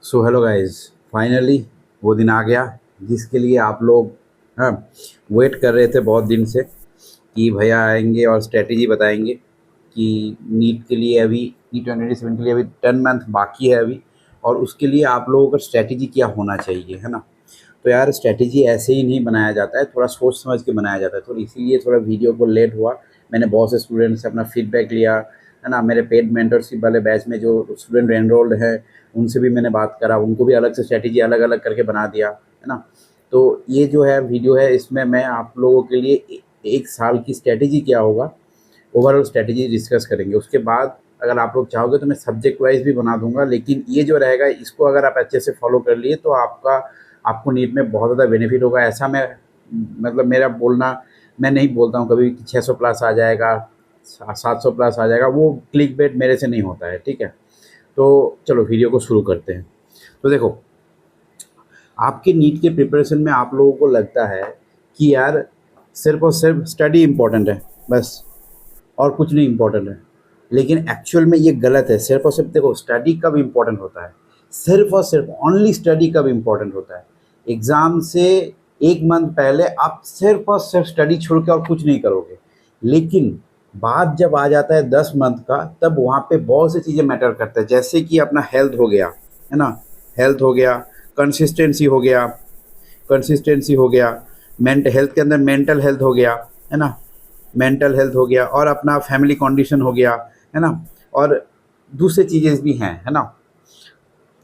So hello guys, finally वो दिन आ गया जिसके लिए आप लोग हाँ वेट कर रहे थे बहुत दिन से कि भैया आएंगे और स्ट्रेटेजी बताएंगे कि नीट के लिए अभी नीट 2027 के लिए अभी 10 मंथ बाकी है अभी। और उसके लिए आप लोगों का स्ट्रेटेजी क्या होना चाहिए, है ना। तो यार स्ट्रेटेजी ऐसे ही नहीं बनाया जाता है, थोड़ा सोच समझ के बनाया जाता है। तो इसीलिए थोड़ा वीडियो को लेट हुआ। मैंने बहुत से स्टूडेंट से अपना फीडबैक लिया, है ना। मेरे पेड मेंटरशिप वाले बैच में जो स्टूडेंट एनरोल्ड है उनसे भी मैंने बात करा, उनको भी अलग से स्ट्रेटेजी अलग अलग करके बना दिया, है ना। तो ये जो है वीडियो है, इसमें मैं आप लोगों के लिए एक साल की स्ट्रेटेजी क्या होगा, ओवरऑल स्ट्रेटेजी डिस्कस करेंगे। उसके बाद अगर आप लोग चाहोगे तो मैं सब्जेक्ट वाइज भी बना दूंगा, लेकिन ये जो रहेगा इसको अगर आप अच्छे से फॉलो कर लिए तो आपको नीट में बहुत ज़्यादा बेनिफिट होगा। ऐसा मैं मतलब मेरा बोलना, मैं नहीं बोलता हूँ कभी कि 600 प्लस आ जाएगा, 700 प्लस आ जाएगा, वो क्लिक बेट मेरे से नहीं होता है, ठीक है। तो चलो वीडियो को शुरू करते हैं। तो देखो, आपके नीट के प्रिपरेशन में आप लोगों को लगता है कि यार सिर्फ और सिर्फ स्टडी इम्पोर्टेंट है बस, और कुछ नहीं इम्पोर्टेंट है। लेकिन एक्चुअल में ये गलत है। सिर्फ और सिर्फ देखो, स्टडी कब इम्पोर्टेंट होता है, सिर्फ और सिर्फ ओनली स्टडी कब इम्पोर्टेंट होता है, एग्ज़ाम से 1 मंथ पहले आप सिर्फ और सिर्फ स्टडी छोड़ के और कुछ नहीं करोगे। लेकिन बात जब आ जाता है 10 मंथ का, तब वहाँ पे बहुत सी चीज़ें मैटर करता है, जैसे कि अपना हेल्थ हो गया, है ना। हेल्थ हो गया, कंसिस्टेंसी हो गया, कंसिस्टेंसी हो गया, हेल्थ के अंदर मेंटल हेल्थ हो गया, है ना। मेंटल हेल्थ हो गया और अपना फैमिली कंडीशन हो गया, है ना। और दूसरी चीज़ें भी हैं, है ना।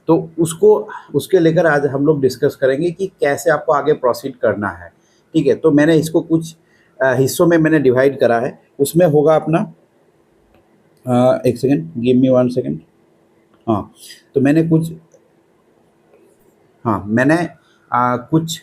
तो उसको उसके लेकर आज हम लोग डिस्कस करेंगे कि कैसे आपको आगे प्रोसीड करना है, ठीक है। तो मैंने इसको कुछ हिस्सों में मैंने डिवाइड करा है। उसमें होगा अपना एक सेकेंड, गिव मी 1 सेकेंड। हाँ, तो मैंने कुछ, हाँ मैंने कुछ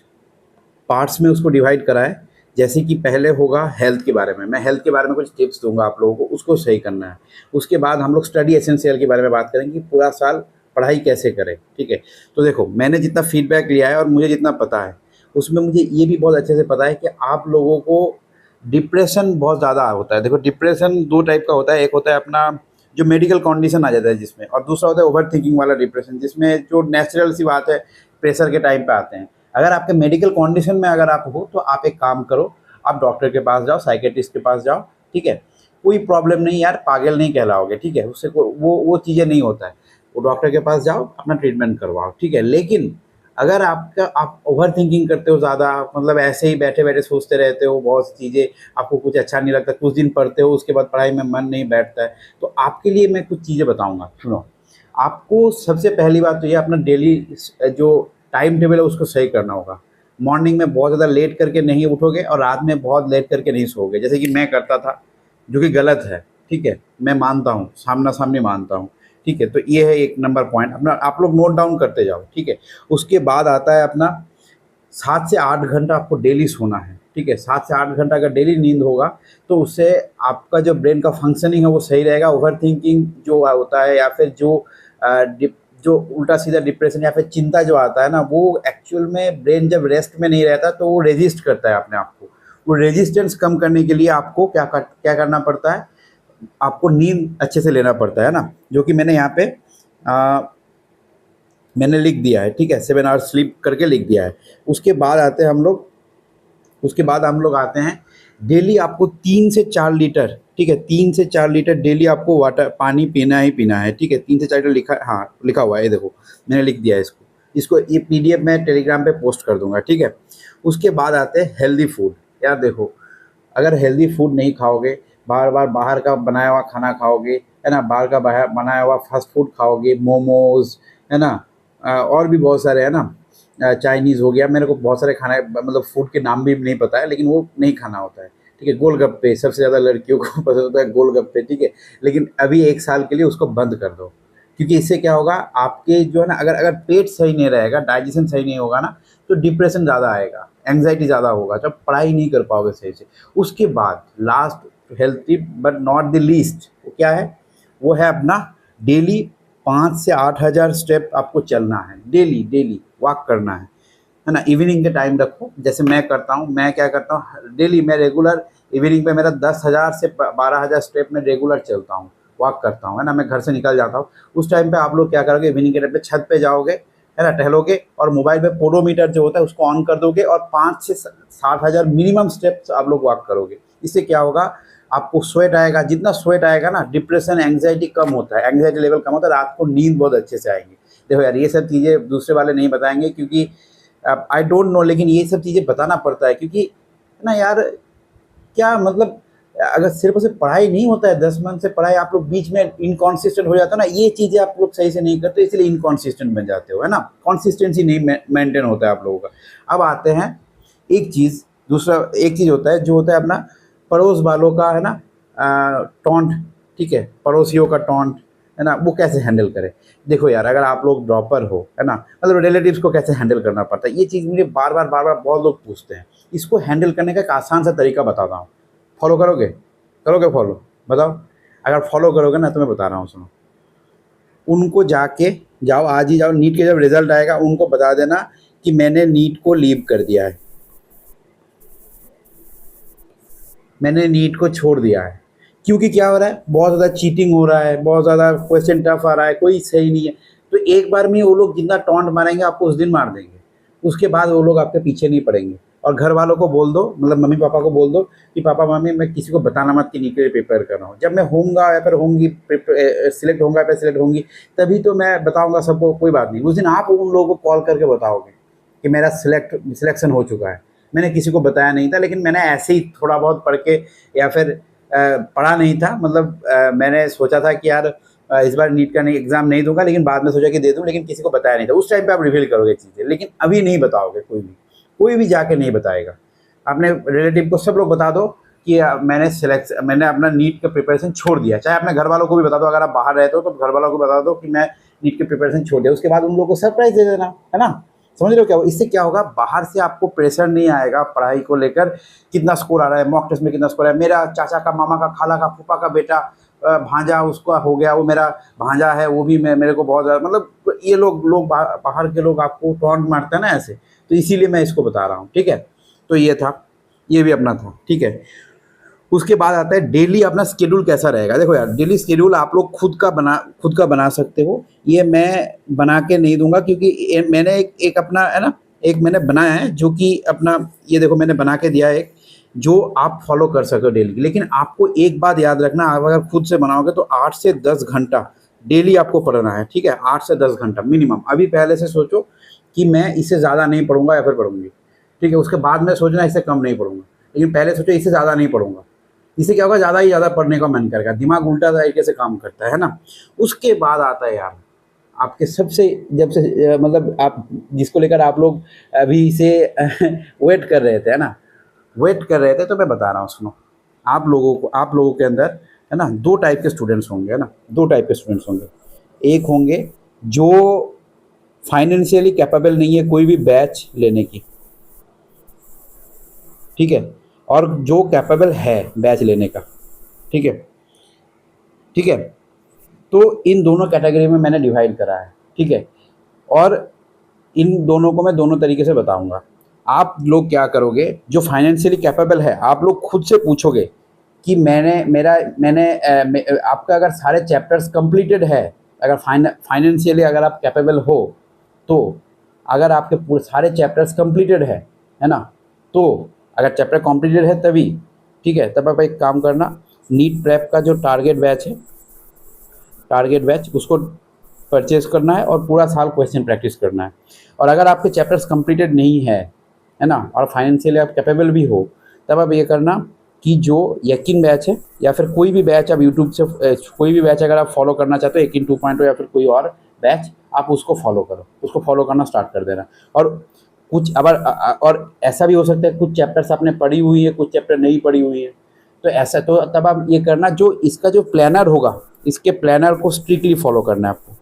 पार्ट्स में उसको डिवाइड करा है। जैसे कि पहले होगा हेल्थ के बारे में, मैं हेल्थ के बारे में कुछ टिप्स दूंगा आप लोगों को, उसको सही करना है। उसके बाद हम लोग स्टडी एसेंशियल के बारे में बात करेंगे कि पूरा साल पढ़ाई कैसे करें, ठीक है। तो देखो, मैंने जितना फीडबैक लिया है और मुझे जितना पता है, उसमें मुझे ये भी बहुत अच्छे से पता है कि आप लोगों को डिप्रेशन बहुत ज़्यादा होता है। देखो, डिप्रेशन दो टाइप का होता है। एक होता है अपना जो मेडिकल कंडीशन आ जाता है जिसमें, और दूसरा होता है ओवर थिंकिंग वाला डिप्रेशन, जिसमें जो नेचुरल सी बात है, प्रेशर के टाइम पे आते हैं। अगर आपके मेडिकल कंडीशन में अगर आप हो तो आप एक काम करो, आप डॉक्टर के पास जाओ, साइकेट्रिस्ट के पास जाओ, ठीक है। कोई प्रॉब्लम नहीं यार, पागल नहीं कहलाओगे, ठीक है। उससे वो चीज़ें नहीं होता है। वो डॉक्टर के पास जाओ, अपना ट्रीटमेंट करवाओ, ठीक है। लेकिन अगर आप ओवर थिंकिंग करते हो ज़्यादा, मतलब ऐसे ही बैठे बैठे सोचते रहते हो बहुत सी चीज़ें, आपको कुछ अच्छा नहीं लगता, कुछ दिन पढ़ते हो उसके बाद पढ़ाई में मन नहीं बैठता है, तो आपके लिए मैं कुछ चीज़ें बताऊँगा, सुनो। आपको सबसे पहली बात तो ये अपना डेली जो टाइम टेबल है उसको सही करना होगा। मॉर्निंग में बहुत ज़्यादा लेट करके नहीं उठोगे और रात में बहुत लेट करके नहीं सोओगे, जैसे कि मैं करता था, जो कि गलत है, ठीक है। मैं मानता हूँ, सामना सामनी मानता हूँ, ठीक है। तो ये है 1 नंबर पॉइंट, अपना आप लोग नोट डाउन करते जाओ, ठीक है। उसके बाद आता है अपना 7 से 8 घंटा आपको डेली सोना है, ठीक है। 7 से 8 घंटा अगर डेली नींद होगा तो उससे आपका जो ब्रेन का फंक्शनिंग है वो सही रहेगा। ओवर थिंकिंग जो होता है, या फिर जो उल्टा सीधा डिप्रेशन या फिर चिंता जो आता है ना, वो एक्चुअल में ब्रेन जब रेस्ट में नहीं रहता तो वो रेजिस्ट करता है अपने आप को। वो रेजिस्टेंस कम करने के लिए आपको क्या करना पड़ता है, आपको नींद अच्छे से लेना पड़ता है ना, जो कि मैंने यहाँ पे मैंने लिख दिया है, ठीक है। 7 आवर्स स्लीप करके लिख दिया है। उसके बाद आते हैं हम लोग, उसके बाद हम लोग आते हैं डेली आपको 3 से 4 लीटर, ठीक है, 3 से 4 लीटर डेली आपको वाटर पानी पीना ही पीना है, ठीक है। 3 से 4 लीटर लिखा, हाँ लिखा हुआ है, ये देखो मैंने लिख दिया है इसको। इसको ये पीडीएफ मैं टेलीग्राम पे पोस्ट कर दूंगा, ठीक है। उसके बाद आते हैं हेल्दी फूड। यार देखो, अगर हेल्दी फूड नहीं खाओगे, बार बार बाहर का बनाया हुआ खाना खाओगे, है ना, बाहर का बनाया हुआ फास्ट फूड खाओगे, मोमोज, है ना, और भी बहुत सारे, है ना, चाइनीज़ हो गया, मेरे को बहुत सारे खाना मतलब फूड के नाम भी नहीं पता है, लेकिन वो नहीं खाना होता है, ठीक है। गोलगप्पे सबसे ज़्यादा लड़कियों को पसंद होता है, गोलगप्पे, ठीक है। लेकिन अभी 1 साल के लिए उसको बंद कर दो, क्योंकि इससे क्या होगा, आपके जो है ना, अगर अगर पेट सही नहीं रहेगा, डाइजेशन सही नहीं होगा ना, तो डिप्रेशन ज़्यादा आएगा, एंग्जाइटी ज़्यादा होगा, जब पढ़ाई नहीं कर पाओगे सही से। उसके बाद last health tip but not the least, वो क्या है, वो है अपना डेली 5 से 8 हज़ार स्टेप आपको चलना है, डेली डेली वॉक करना है ना। इवनिंग के टाइम रखो, जैसे मैं करता हूँ, मैं क्या करता हूँ डेली, मैं रेगुलर इवनिंग पे मेरा 10 हज़ार से 12 हज़ार स्टेप में रेगुलर चलता हूँ। वॉक करता हूँ, है ना, मैं घर से निकल जाता हूँ, उस टाइम पे आप लोग क्या करोगे, इवनिंग के टाइम पे छत पे जाओगे, है ना, टहलोगे और मोबाइल पे पोडोमीटर जो होता है उसको ऑन कर दोगे और 5 से 7,000 मिनिमम स्टेप्स आप लोग वॉक करोगे। इससे क्या होगा, आपको स्वेट आएगा, जितना स्वेट आएगा ना डिप्रेशन एंग्जाइटी कम होता है, एंग्जाइटी लेवल कम होता है, रात को नींद बहुत अच्छे से आएगी। देखो यार, ये सब चीज़ें दूसरे वाले नहीं बताएंगे क्योंकि आई डोंट नो, लेकिन ये सब चीज़ें बताना पड़ता है क्योंकि, है ना यार, क्या मतलब, अगर सिर्फ और सिर्फ पढ़ाई नहीं होता है, 10 मंथ से पढ़ाई आप लोग बीच में इनकॉन्सिस्टेंट हो जाता है ना, ये चीज़ें आप लोग सही से नहीं करते इसलिए इनकॉन्सिस्टेंट बन जाते हो, है ना, कंसिस्टेंसी नहीं मेंटेन होता है आप लोगों का। अब आते हैं एक चीज़, दूसरा एक चीज़ होता है जो होता है अपना पड़ोस वालों का, है ना, टॉन्ट, ठीक है, पड़ोसियों का टॉन्ट, है ना, वो कैसे हैंडल करें। देखो यार, अगर आप लोग ड्रॉपर हो, है ना, मतलब रिलेटिव्स को कैसे हैंडल करना पड़ता है, ये चीज़ मुझे बार बार बहुत लोग पूछते हैं। इसको हैंडल करने का एक आसान सा तरीका बताता हूँ, फॉलो करोगे, करोगे फॉलो, बताओ। अगर फॉलो करोगे ना तो मैं बता रहा हूँ, सुनो, उनको जाके जाओ, आज ही जाओ, नीट के जब रिजल्ट आएगा उनको बता देना कि मैंने नीट को लीव कर दिया है, मैंने नीट को छोड़ दिया है। क्योंकि क्या हो रहा है, बहुत ज़्यादा चीटिंग हो रहा है, बहुत ज़्यादा क्वेश्चन टफ आ रहा है, कोई सही नहीं है। तो एक बार में वो लोग जितना टॉन्ट मारेंगे आपको उस दिन मार देंगे, उसके बाद वो लोग आपके पीछे नहीं पड़ेंगे। और घर वालों को बोल दो, मतलब मम्मी पापा को बोल दो कि पापा मम्मी मैं किसी को बताना मत कि नीट के लिए प्रिपेयर कर रहा हूँ, जब मैं होऊंगा या फिर होंगी, सिलेक्ट होऊंगा या फिर सिलेक्ट होंगी, तभी तो मैं बताऊंगा सबको, कोई बात नहीं। उस दिन आप उन लोगों को कॉल करके बताओगे कि मेरा सिलेक्शन हो चुका है, मैंने किसी को बताया नहीं था, लेकिन मैंने ऐसे ही थोड़ा बहुत पढ़ के या फिर पढ़ा नहीं था, मतलब मैंने सोचा था कि यार इस बार नीट का नहीं एग्ज़ाम नहीं दूंगा, लेकिन बाद में सोचा कि दे दूं, लेकिन किसी को बताया नहीं था। उस टाइम पे आप रिवील करोगे चीज़ें, लेकिन अभी नहीं बताओगे, कोई भी जाके नहीं बताएगा। अपने रिलेटिव को सब लोग बता दो कि मैंने अपना नीट का प्रिपरेशन छोड़ दिया। चाहे अपने घर वालों को भी बता दो, अगर आप बाहर रहते हो तो घर वालों को बता दो कि मैं नीट की प्रिपरेशन छोड़ दिया। उसके बाद उन लोगों को सरप्राइज दे देना, है ना, समझ रहे हो क्या। इससे क्या होगा, बाहर से आपको प्रेशर नहीं आएगा पढ़ाई को लेकर, कितना स्कोर आ रहा है, मॉक टेस्ट में कितना स्कोर है, मेरा चाचा का, मामा का, खाला का, फूफा का बेटा, भांजा उसका हो गया, वो मेरा भांजा है, वो भी मेरे को बहुत ज़्यादा, मतलब ये लोग बाहर के लोग आपको टॉन्ट मारते हैं ना ऐसे, तो इसीलिए मैं इसको बता रहा हूँ, ठीक है। तो ये था, ये भी अपना था, ठीक है। उसके बाद आता है डेली अपना स्केड्यूल कैसा रहेगा। देखो यार, डेली स्केड्यूल आप लोग खुद का बना सकते हो, ये मैं बना के नहीं दूंगा क्योंकि मैंने एक अपना, है ना, एक मैंने बनाया है जो कि अपना, ये देखो मैंने बना के दिया है एक, जो आप फॉलो कर सको डेली। लेकिन आपको एक बात याद रखना, आप अगर खुद से बनाओगे तो 8 से 10 घंटा डेली आपको पढ़ना है, ठीक है, 8 से 10 घंटा मिनिमम। अभी पहले से सोचो कि मैं इससे ज़्यादा नहीं पढ़ूंगा या फिर पढ़ूंगी, ठीक है। उसके बाद में सोचना इससे कम नहीं पढ़ूंगा, लेकिन पहले सोचो इससे ज़्यादा नहीं पढ़ूंगा। इससे क्या होगा, ज़्यादा ही ज़्यादा पढ़ने का मन करेगा, दिमाग उल्टा तरीके से काम करता है ना। उसके बाद आता है यार आपके सबसे, जब से मतलब आप जिसको लेकर आप लोग अभी से वेट कर रहे थे, है ना, वेट कर रहे थे, तो मैं बता रहा हूँ, सुनो। आप लोगों के अंदर, है ना, 2 टाइप के स्टूडेंट्स होंगे, है ना, 2 टाइप के स्टूडेंट्स होंगे। एक होंगे जो फाइनेंशियली कैपेबल नहीं है कोई भी बैच लेने की, ठीक है, और जो कैपेबल है बैच लेने का, ठीक है, ठीक है। तो इन दोनों कैटेगरी में मैंने डिवाइड करा है, ठीक है। और इन दोनों को मैं दोनों तरीके से बताऊंगा। आप लोग क्या करोगे, जो फाइनेंशियली कैपेबल है, आप लोग खुद से पूछोगे कि आपका अगर सारे चैप्टर्स कंप्लीटेड है, अगर फाइनेंशियली अगर आप कैपेबल हो, तो अगर आपके पूरे सारे चैप्टर्स कंप्लीटेड है ना, तो अगर चैप्टर कंप्लीटेड है तभी, ठीक है, तब आप एक काम करना, नीट प्रेप का जो टारगेट बैच उसको परचेज करना है और पूरा साल क्वेश्चन प्रैक्टिस करना है। और अगर आपके चैप्टर्स कंप्लीटेड नहीं है ना, और फाइनेंशियली आप कैपेबल भी हो, तब आप ये करना कि जो यकीन बैच है या फिर कोई भी बैच आप यूट्यूब से, कोई भी बैच अगर आप फॉलो करना चाहते हो, यकीन 2.0 या फिर कोई और बैच, आप उसको फॉलो करो, उसको फॉलो करना स्टार्ट कर देना। और कुछ और ऐसा भी हो सकता है कुछ चैप्टर्स आपने पढ़ी हुई है, कुछ चैप्टर नहीं पढ़ी हुई है, तो ऐसा, तो तब आप ये करना, जो इसका जो प्लानर होगा, इसके प्लानर को स्ट्रिक्टली फॉलो करना है आपको,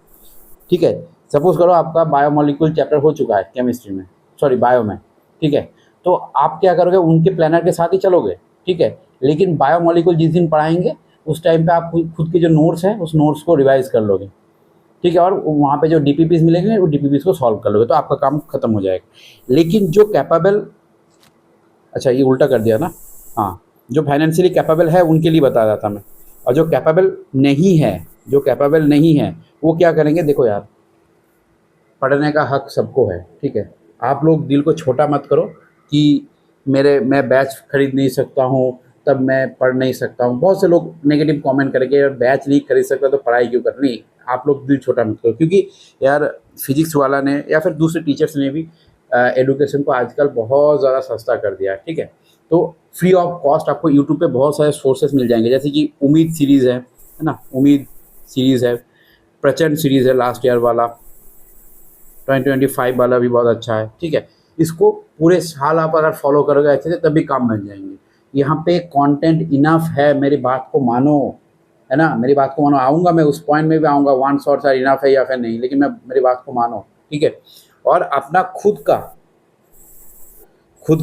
ठीक है। सपोज करो आपका बायोमोलिक्यूल चैप्टर हो चुका है केमिस्ट्री में, सॉरी बायो में, ठीक है, तो आप क्या करोगे, उनके प्लानर के साथ ही चलोगे, ठीक है। लेकिन बायोमोलिक्यूल जिस दिन पढ़ाएंगे उस टाइम पे आप खुद के जो नोट्स हैं उस नोट्स को रिवाइज कर लोगे, ठीक है, और वहाँ पे जो डीपीपीस मिलेंगे वो डीपीपीस को सॉल्व कर लोगे, तो आपका काम खत्म हो जाएगा। लेकिन जो कैपेबल, अच्छा ये उल्टा कर दिया ना, हाँ, जो फाइनेंशियली कैपेबल है उनके लिए बता रहा था मैं, और जो कैपेबल नहीं है, जो कैपेबल नहीं है वो क्या करेंगे? देखो यार, पढ़ने का हक सबको है, ठीक है? आप लोग दिल को छोटा मत करो कि मैं बैच खरीद नहीं सकता हूँ, तब मैं पढ़ नहीं सकता हूँ। बहुत से लोग नेगेटिव कमेंट करेंगे, यार बैच नहीं खरीद सकता तो पढ़ाई क्यों करनी? आप लोग दिल छोटा मत करो, क्योंकि यार फिजिक्स वाला ने या फिर दूसरे टीचर्स ने भी एजुकेशन को आजकल बहुत ज़्यादा सस्ता कर दिया है, ठीक है? तो फ्री ऑफ कॉस्ट आपको यूट्यूब पे बहुत सारे सोर्सेस मिल जाएंगे, जैसे कि उम्मीद सीरीज़ है ना? उम्मीद सीरीज़ है, प्रचंड सीरीज़ है लास्ट ईयर वाला, 2025 वाला भी बहुत अच्छा है, ठीक है? इसको पूरे साल आप अगर फॉलो करोगे अच्छे से, तभी काम बन जाएंगे। यहाँ पे कंटेंट इनफ है, मेरी बात को मानो, है ना? मेरी बात को मानो। आऊँगा मैं उस पॉइंट में भी आऊँगा, वन शॉट्स आर इनफ है या फिर नहीं, लेकिन मैं मेरी बात को मानो, ठीक है? और अपना खुद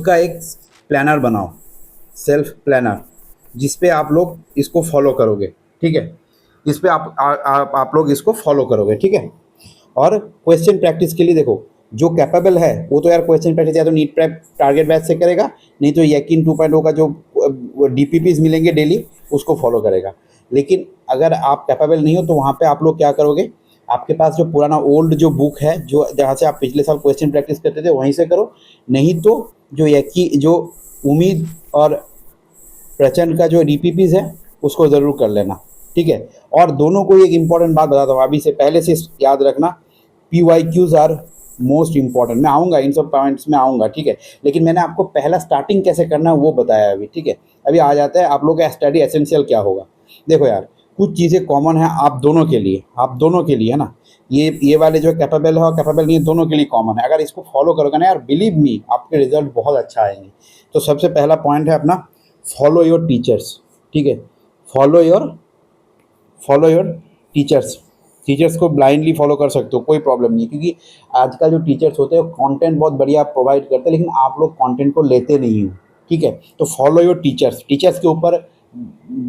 का एक प्लानर बनाओ, सेल्फ प्लानर, जिस पे आप लोग इसको फॉलो करोगे, ठीक है? जिस पे आप लोग इसको फॉलो करोगे, ठीक है? और क्वेश्चन प्रैक्टिस के लिए देखो, जो कैपेबल है वो तो यार क्वेश्चन प्रैक्टिस या तो नीट प्रेप टारगेट बैच से करेगा, नहीं तो यकीन 2.0 का जो डीपीपीज मिलेंगे डेली उसको फॉलो करेगा। लेकिन अगर आप कैपेबल नहीं हो तो वहाँ पे आप लोग क्या करोगे? आपके पास जो पुराना ओल्ड जो बुक है, जो जहाँ से आप पिछले साल क्वेश्चन प्रैक्टिस करते थे, वहीं से करो। नहीं तो जो उम्मीद और प्रचंड का जो डीपीपीज है उसको ज़रूर कर लेना, ठीक है? और दोनों को एक इम्पॉर्टेंट बात बताता हूँ, अभी से पहले से याद रखना, PYQs आर मोस्ट इम्पॉर्टेंट। मैं आऊँगा इन सब पॉइंट्स में आऊँगा, ठीक है? लेकिन मैंने आपको पहला स्टार्टिंग कैसे करना है वो बताया अभी, ठीक है? अभी आ जाता है आप लोग का स्टडी एसेंशियल क्या होगा। देखो यार, कुछ चीज़ें कॉमन है आप दोनों के लिए, है ना? ये वाले जो कैपेबल है और कैपेबल नहीं है, दोनों के लिए कॉमन है। अगर इसको फॉलो करोगे ना यार, बिलीव मी, आपके रिजल्ट बहुत अच्छा आएंगे। तो सबसे पहला पॉइंट है अपना, फॉलो योर टीचर्स, ठीक है? फॉलो योर टीचर्स को ब्लाइंडली फॉलो कर सकते हो, कोई प्रॉब्लम नहीं, क्योंकि आजकल जो टीचर्स होते हैं कंटेंट बहुत बढ़िया प्रोवाइड करते हैं, लेकिन आप लोग कंटेंट को लेते नहीं हो, ठीक है? तो फॉलो योर टीचर्स के ऊपर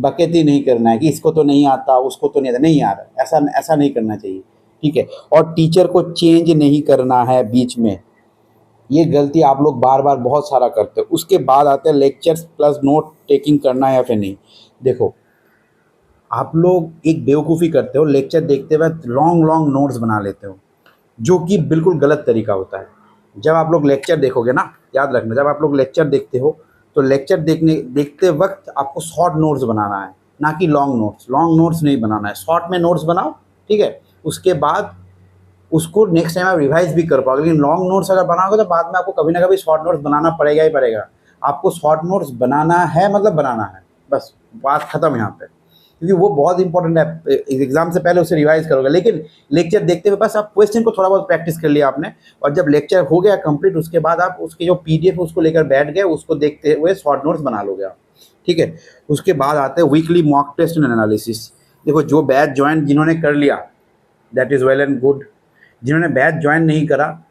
बकेती नहीं करना है कि इसको तो नहीं आता, उसको तो नहीं आता। नहीं यार, ऐसा नहीं करना चाहिए, ठीक है? और टीचर को चेंज नहीं करना है बीच में, ये गलती आप लोग बार बार बहुत सारा करते हो। उसके बाद आते हैं लेक्चर्स प्लस नोट टेकिंग करना है या फिर नहीं। देखो, आप लोग एक बेवकूफ़ी करते हो, लेक्चर देखते हुए लॉन्ग लॉन्ग नोट्स बना लेते हो, जो कि बिल्कुल गलत तरीका होता है। जब आप लोग लेक्चर देखोगे ना, याद रखना, जब आप लोग लेक्चर देखते हो तो लेक्चर देखते वक्त आपको शॉर्ट नोट्स बनाना है, ना कि लॉन्ग नोट्स नहीं बनाना है। शॉर्ट में नोट्स बनाओ, ठीक है? उसके बाद उसको नेक्स्ट टाइम आप रिवाइज भी कर पाओगे। लेकिन लॉन्ग नोट्स अगर बनाओगे तो बाद में आपको कभी ना कभी शॉर्ट नोट्स बनाना पड़ेगा ही पड़ेगा। आपको शॉर्ट नोट्स बनाना है, मतलब बनाना है, बस बात खत्म यहाँ पे, क्योंकि वो बहुत इंपॉर्टेंट है। एग्जाम से पहले उसे रिवाइज करोगे, लेकिन लेक्चर देखते हुए बस आप क्वेश्चन को थोड़ा बहुत प्रैक्टिस कर लिया आपने, और जब लेक्चर हो गया कंप्लीट, उसके बाद आप उसके जो PDF है उसको लेकर बैठ गए, उसको देखते हुए शॉर्ट नोट्स बना लोगे आप, ठीक है? उसके बाद आते हैं weekly mock test and analysis. देखो, जो बैच ज्वाइन जिन्होंने कर लिया, that is well and good. जिन्होंने बैच ज्वाइन नहीं करा,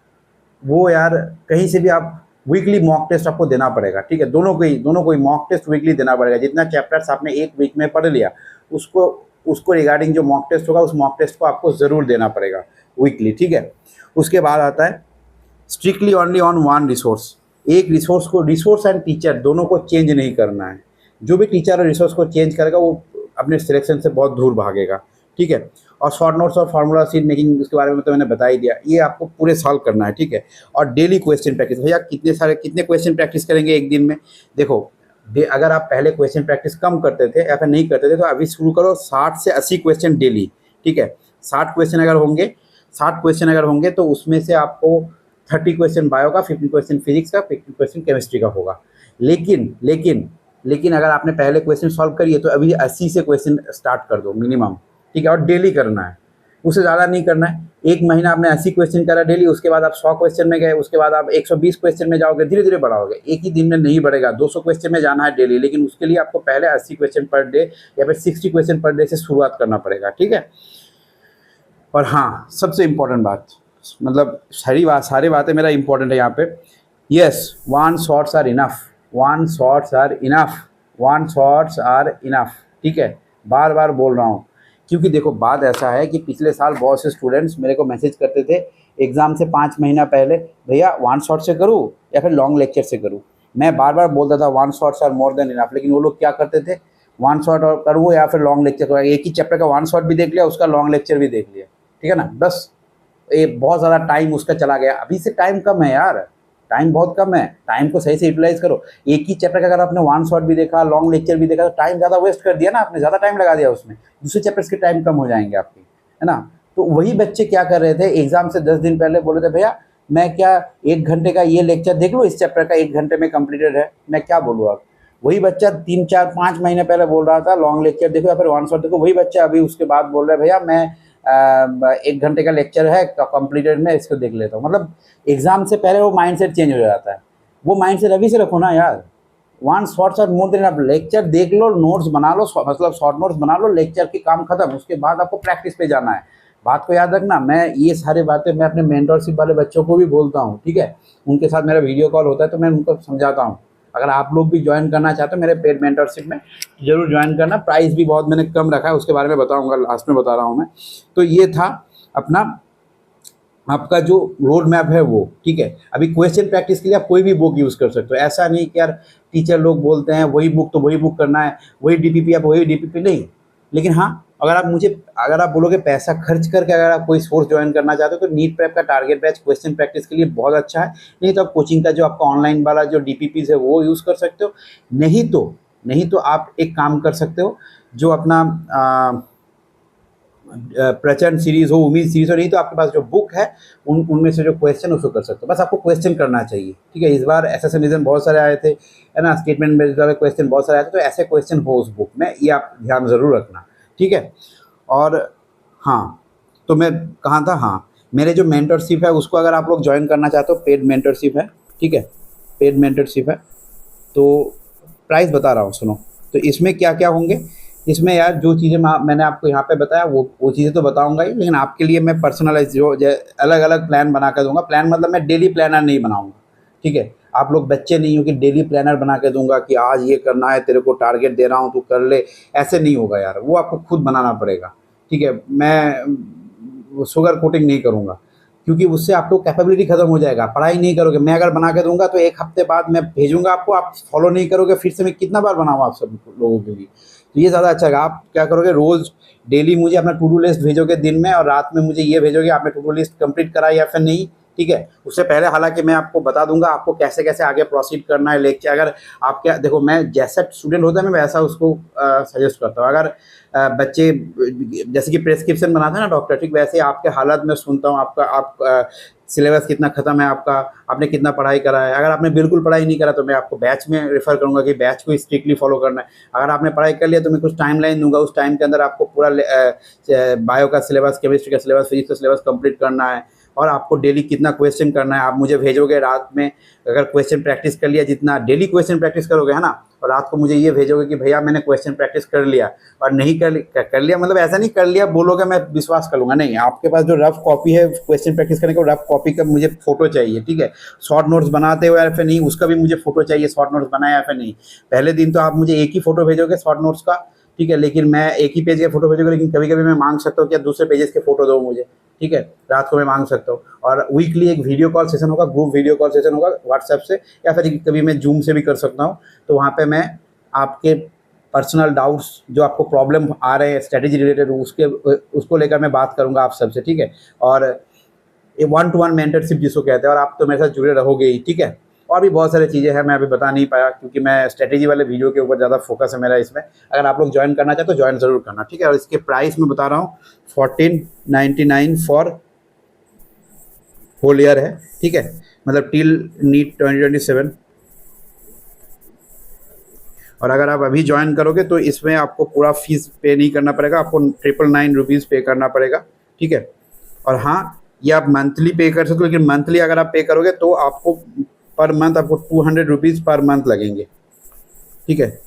वो यार कहीं से भी आप वीकली मॉक टेस्ट आपको देना पड़ेगा, ठीक है? दोनों को ही मॉक टेस्ट वीकली देना पड़ेगा। जितना चैप्टर्स आपने एक वीक में पढ़ लिया, उसको रिगार्डिंग जो मॉक टेस्ट होगा, उस मॉक टेस्ट को आपको ज़रूर देना पड़ेगा वीकली, ठीक है? उसके बाद आता है strictly only on one resource. एक रिसोर्स एंड टीचर दोनों को चेंज नहीं करना है। जो भी टीचर और रिसोर्स को चेंज करेगा वो अपने सिलेक्शन से बहुत दूर भागेगा, ठीक है? और शॉर्ट नोट्स और फार्मूला शीट मेकिंग, उसके बारे में तो मैंने बता ही दिया। ये आपको पूरे साल करना है, ठीक है? और डेली क्वेश्चन प्रैक्टिस। भैया कितने क्वेश्चन प्रैक्टिस करेंगे एक दिन में? देखो, अगर आप पहले क्वेश्चन प्रैक्टिस कम करते थे या फिर नहीं करते थे, तो अभी शुरू करो 60 से 80 क्वेश्चन डेली, ठीक है? 60 क्वेश्चन अगर होंगे तो उसमें से आपको 30 क्वेश्चन बायो का, 15 क्वेश्चन फिजिक्स का, 15 क्वेश्चन केमिस्ट्री का होगा। लेकिन अगर आपने पहले क्वेश्चन सॉल्व करिए तो अभी 80 से क्वेश्चन स्टार्ट कर दो मिनिमम, ठीक है? और डेली करना है, उससे ज़्यादा नहीं करना है। एक महीना आपने 80 क्वेश्चन करा डेली, उसके बाद आप 100 क्वेश्चन में गए, उसके बाद आप 120 क्वेश्चन में जाओगे, धीरे धीरे बढ़ाओगे। एक ही दिन में नहीं बढ़ेगा, 200 क्वेश्चन में जाना है डेली, लेकिन उसके लिए आपको पहले 80 क्वेश्चन पर डे या फिर 60 क्वेश्चन पर डे से शुरुआत करना पड़ेगा, ठीक है? और हाँ, सबसे इम्पोर्टेंट बात, मतलब सारी बातें मेरा इम्पोर्टेंट है यहाँ पे। Yes, one shots are enough, ठीक है? बार बार बोल रहा हूँ, क्योंकि देखो बात ऐसा है कि पिछले साल बहुत से स्टूडेंट्स मेरे को मैसेज करते थे एग्ज़ाम से 5 महीना पहले, भैया वन शॉट से करूँ या फिर लॉन्ग लेक्चर से करूँ? मैं बार बार बोलता था one shots are more than enough, लेकिन वो लोग क्या करते थे, वन शॉट और करूँ या फिर लॉन्ग लेक्चर करूँ, एक ही चैप्टर का वन शॉट भी देख लिया, उसका लॉन्ग लेक्चर भी देख लिया, ठीक है ना। बस ये बहुत ज़्यादा टाइम उसका चला गया। अभी से टाइम कम है यार, टाइम बहुत कम है, टाइम को सही से यूटिलाइज़ करो। एक ही चैप्टर का अगर आपने वन शॉट भी देखा, लॉन्ग लेक्चर भी देखा, तो टाइम ज़्यादा वेस्ट कर दिया ना आपने, ज़्यादा टाइम लगा दिया उसमें, दूसरे चैप्टर्स के टाइम कम हो जाएंगे आपके, है ना। तो वही बच्चे क्या कर रहे थे, एग्ज़ाम से 10 दिन पहले बोल रहे थे भैया मैं क्या 1 घंटे का ये लेक्चर देख लूँ, इस चैप्टर का 1 घंटे में कंप्लीटेड है, मैं क्या बोलूँ अब। वही बच्चा 3, 4, 5 महीने पहले बोल रहा था लॉन्ग लेक्चर देखो या फिर वन शॉट देखो, वही बच्चा अभी उसके बाद बोल रहा है भैया मैं 1 घंटे का लेक्चर है कंप्लीटेड में, इसको देख लेता हूँ। मतलब एग्जाम से पहले वो माइंडसेट चेंज हो जाता है। वो माइंडसेट अभी से रखो ना यार, one short short more than आप लेक्चर देख लो, नोट्स बना लो, मतलब शॉर्ट नोट्स बना लो, लेक्चर की काम खत्म। उसके बाद आपको प्रैक्टिस पे जाना है। बात को याद रखना, मैं ये सारी बातें मैं अपने मेंटरशिप वाले बच्चों को भी बोलता हूँ, ठीक है। उनके साथ मेरा वीडियो कॉल होता है तो मैं उनको समझाता हूँ। अगर आप लोग भी ज्वाइन करना चाहते हो मेरे पेड मेंटरशिप में, ज़रूर ज्वाइन करना। प्राइस भी बहुत मैंने कम रखा है, उसके बारे में बताऊँगा, लास्ट में बता रहा हूँ मैं। तो ये था अपना आपका जो रोड मैप है वो, ठीक है। अभी क्वेश्चन प्रैक्टिस के लिए आप कोई भी बुक यूज़ कर सकते हो। ऐसा नहीं कि यार टीचर लोग बोलते हैं वही बुक तो वही बुक करना है, वही डीपीपी आप वही डीपीपी, नहीं। लेकिन हाँ, अगर आप बोलोगे पैसा खर्च करके अगर आप कोई कोर्स ज्वाइन करना चाहते हो तो नीट प्रेप का टारगेट बैच क्वेश्चन प्रैक्टिस के लिए बहुत अच्छा है। नहीं तो आप कोचिंग का जो आपका ऑनलाइन वाला जो डीपीपीज है वो यूज़ कर सकते हो। नहीं तो आप एक काम कर सकते हो, जो अपना प्रचंड सीरीज़ हो, उम्मीद सीरीज़ हो, नहीं तो आपके पास जो बुक है उनमें से जो क्वेश्चन उसको कर सकते हो। बस आपको क्वेश्चन करना चाहिए, ठीक है। इस बार एसएसएम बहुत सारे आए थे, है ना, स्टेटमेंट बेस्ड वाले क्वेश्चन बहुत सारे आए थे, तो ऐसे क्वेश्चन हो उस बुक में, ये आप ध्यान ज़रूर रखना, ठीक है। और हाँ, तो मैं कहाँ था, हाँ, मेरे जो मेंटरशिप है उसको अगर आप लोग ज्वाइन करना चाहते हो, पेड मेंटरशिप है, ठीक है, पेड मेंटरशिप है। तो प्राइस बता रहा हूँ, सुनो। तो इसमें क्या क्या होंगे, इसमें यार जो चीज़ें मैंने आपको यहाँ पे बताया वो चीज़ें तो बताऊँगा ही, लेकिन आपके लिए मैं पर्सनलाइज जो अलग अलग प्लान बना कर दूँगा। प्लान मतलब मैं डेली प्लानर नहीं बनाऊँगा, ठीक है। आप लोग बच्चे नहीं हो कि डेली प्लानर बना के दूंगा कि आज ये करना है, तेरे को टारगेट दे रहा हूँ तू कर ले, ऐसे नहीं होगा यार, वो आपको खुद बनाना पड़ेगा, ठीक है। मैं शुगर कोटिंग नहीं करूँगा, क्योंकि उससे आप लोग कैपेबिलिटी खत्म हो जाएगा, पढ़ाई नहीं करोगे। मैं अगर बना के दूंगा तो 1 हफ्ते बाद मैं भेजूंगा आपको, आप फॉलो नहीं करोगे, फिर से मैं कितना बार बनाऊँ आप सब लोगों के लिए। तो ये ज़्यादा अच्छा है। आप क्या करोगे, रोज़ डेली मुझे अपना टू डू लिस्ट भेजोगे दिन में, और रात में मुझे ये भेजोगे आपने टू डू लिस्ट कंप्लीट करा या फिर नहीं, ठीक है। उससे पहले हालांकि मैं आपको बता दूंगा आपको कैसे कैसे आगे प्रोसीड करना है लेक्चर। अगर आप क्या देखो, मैं जैसा स्टूडेंट होता है मैं वैसा उसको सजेस्ट करता हूँ। अगर बच्चे जैसे कि प्रेस्क्रिप्शन बनाते हैं ना डॉक्टर, ठीक वैसे आपके हालत में सुनता हूँ आपका आप सिलेबस कितना ख़त्म है आपका, आपने कितना पढ़ाई करा है। अगर आपने बिल्कुल पढ़ाई नहीं करा तो मैं आपको बैच में रेफ़र करूँगा कि बैच को स्ट्रिक्टली फॉलो करना है। अगर आपने पढ़ाई कर लिया तो मैं कुछ टाइमलाइन दूंगा, उस टाइम के अंदर आपको पूरा बायो का सिलेबस, केमिस्ट्री का सिलेबस, फिजिक्स का सिलेबस कंप्लीट करना है। और आपको डेली कितना क्वेश्चन करना है आप मुझे भेजोगे रात में। अगर क्वेश्चन प्रैक्टिस कर लिया, जितना डेली क्वेश्चन प्रैक्टिस करोगे, है ना, और रात को मुझे ये भेजोगे कि भैया मैंने क्वेश्चन प्रैक्टिस कर लिया। और नहीं कर लिया मतलब ऐसा नहीं कर लिया बोलोगे मैं विश्वास कर लूँगा, नहीं। आपके पास जो रफ कॉपी है क्वेश्चन प्रैक्टिस करने का, रफ कॉपी का मुझे फोटो चाहिए, ठीक है। शॉर्ट नोट्स बनाते हो या फिर नहीं, उसका भी मुझे फोटो चाहिए, शॉर्ट नोट्स बनाया या फिर नहीं। पहले दिन तो आप मुझे एक ही फोटो भेजोगे शॉर्ट नोट्स का, ठीक है, लेकिन मैं एक ही पेज का फोटो भेजूंगा, लेकिन कभी कभी मैं मांग सकता हूँ कि दूसरे पेजेस के फोटो दो मुझे, ठीक है। रात को मैं मांग सकता हूँ। और वीकली एक वीडियो कॉल सेशन होगा, ग्रुप वीडियो कॉल सेशन होगा व्हाट्सएप से, या फिर कभी मैं जूम से भी कर सकता हूँ। तो वहाँ पे मैं आपके पर्सनल डाउट्स जो आपको प्रॉब्लम आ रहे हैं स्ट्रेटेजी रिलेटेड, उसको लेकर मैं बात करूँगा आप सबसे, ठीक है। और ये 1-to-1 मेंटरशिप जिसको कहते हैं, और आप तो मेरे साथ जुड़े रहोगे ही, ठीक है। और भी बहुत सारी चीज़ें हैं, मैं अभी बता नहीं पाया क्योंकि मैं स्ट्रेटेजी वाले वीडियो के ऊपर ज़्यादा फोकस है मेरा इसमें। अगर आप लोग ज्वाइन करना चाहते हो तो ज्वाइन ज़रूर करना, ठीक है। और इसके प्राइस मैं बता रहा हूँ 1499 फॉर होल ईयर है, ठीक है, मतलब टिल नीट 2027। और अगर आप अभी ज्वाइन करोगे तो इसमें आपको पूरा फीस पे नहीं करना पड़ेगा, आपको 999 रुपीज़ पे करना पड़ेगा, ठीक है। और हाँ, ये आप मंथली पे कर सकते हो, लेकिन मंथली अगर आप पे करोगे तो आपको पर मंथ आपको 200 रुपीज़ पर मंथ लगेंगे, ठीक है।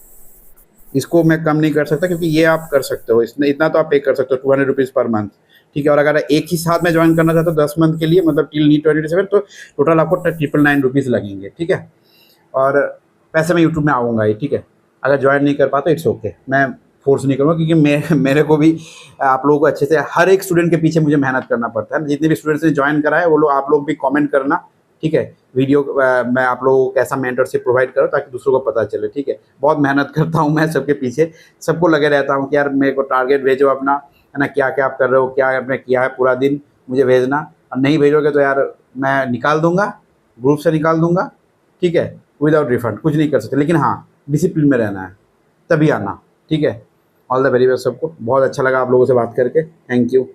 इसको मैं कम नहीं कर सकता क्योंकि ये आप कर सकते हो, इसमें इतना तो आप पे कर सकते हो 200 रुपीज़ पर मंथ, ठीक है। और अगर एक ही साथ में ज्वाइन करना चाहते हो 10 मंथ के लिए, मतलब टिल नीट 2027, तो टोटल आपको 999 रुपीज़ लगेंगे, ठीक है। और पैसे मैं यूट्यूब में आऊँगा ही, ठीक है। अगर ज्वाइन नहीं कर पाते इट्स ओके, मैं फोर्स नहीं करूँगा, क्योंकि मेरे को भी आप लोगों को अच्छे से, हर एक स्टूडेंट के पीछे मुझे मेहनत करना पड़ता है। जितने भी स्टूडेंट्स ने ज्वाइन करा है वो लोग, आप लोग भी कमेंट करना, ठीक है। वीडियो मैं आप लोगों को कैसा मेंटरशिप प्रोवाइड करूँ ताकि दूसरों को पता चले, ठीक है। बहुत मेहनत करता हूँ मैं सबके पीछे, सबको लगे रहता हूँ कि यार मेरे को टारगेट भेजो अपना, है ना, क्या क्या आप कर रहे हो, क्या आपने किया है पूरा दिन, मुझे भेजना। और नहीं भेजोगे तो यार मैं निकाल दूंगा, ग्रुप से निकाल दूंगा, ठीक है। विदाउट रिफंड कुछ नहीं कर सकते, लेकिन हाँ डिसिप्लिन में रहना है, तभी आना, ठीक है। ऑल द वेरी बेस्ट सबको। बहुत अच्छा लगा आप लोगों से बात करके, थैंक यू।